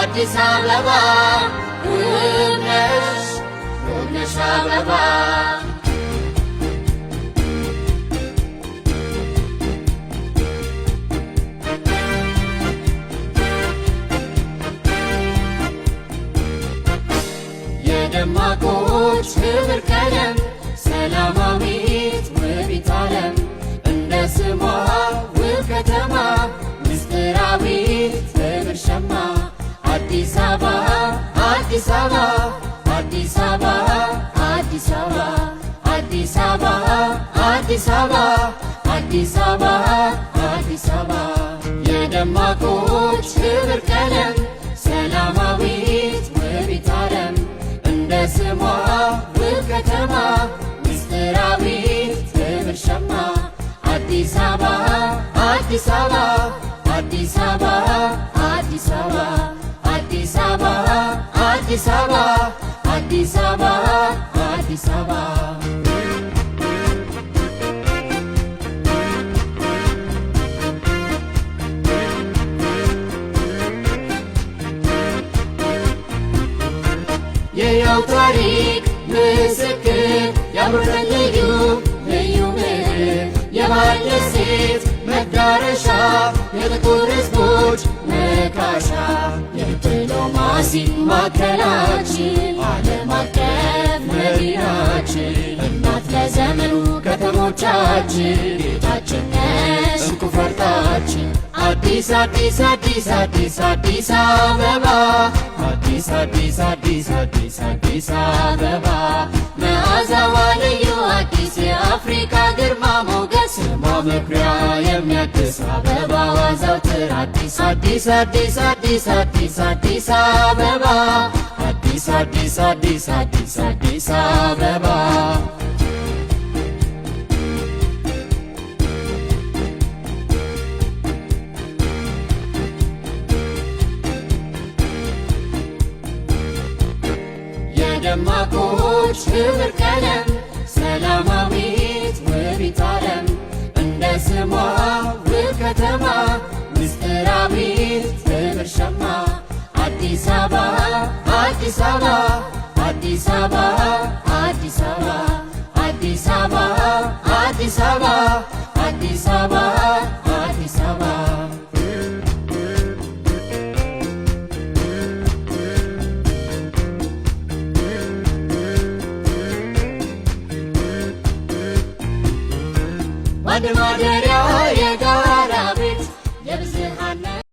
አዲስ አበባ ውብ ነሽ አበባ የደማቆች ህብር ቀለም ሰላማዊት ውቢት ዓለም እንደ ስሟ ውብ ከተማ ምስጢራዊት ህብር ሸማ አዲስ አበባ አዲስ አበባ አዲስ አበባ አዲስ አበባ አዲስ አበባ አዲስ አበባ አዲስ አበባ አዲስ አበባ የደማቆች ህብር ቀለም ሰላማዊት ውቢት ዓለም እንደ ስሟ ውብ ከተማ ምስጢራዊት ህብር ሸማ አዲስ አበባ አዲስ አበባ አዲስ አበባ አዲስ አበባ አዲስ አበባ አዲስ አበባ አዲስ አበባ አዲስ አበባ የያው ታሪክ ምስክር ያምረን ልዩ ምድር የባህል ደሴት መዳረሻ የጥቁር ሕዝቦች መካሻ የዲፕሎማሲ ማዕከላችን ዓለም አቀፍ መዲናችን እናት ለዘመኑ ከተሞቻችን ጌጣችን ነሽ እንቁ ፈርጣችን አዲስ አዲስ አዲስ አዲስ አዲስ አበባ አዲስ አዲስ አዲስ አዲስ አዲስ አበባ መዓዛዋ ልዩ አዲስ የአፍሪካ ግርማ ሞገስ ስሟ መኩሪያ የሚያድስ አበባዋ ዘወትር አዲስ አዲስ አዲስ አዲስ አዲስ አዲስ አበባ አዲስ አዲስ አዲስ አዲስ አዲስ አበባ የደማቆች ህብር ቀለም ሰላማዊት ውቢት ዓለም እንደ ስሟ ውብ ከተማ ምስጢራዊት ህብር ሸማ አዲስ አበባ አዲስ አበባ አዲስ አበባ አዲስ አበባ አዲስ አበባ አዲስ አበባ አዲስ አበባ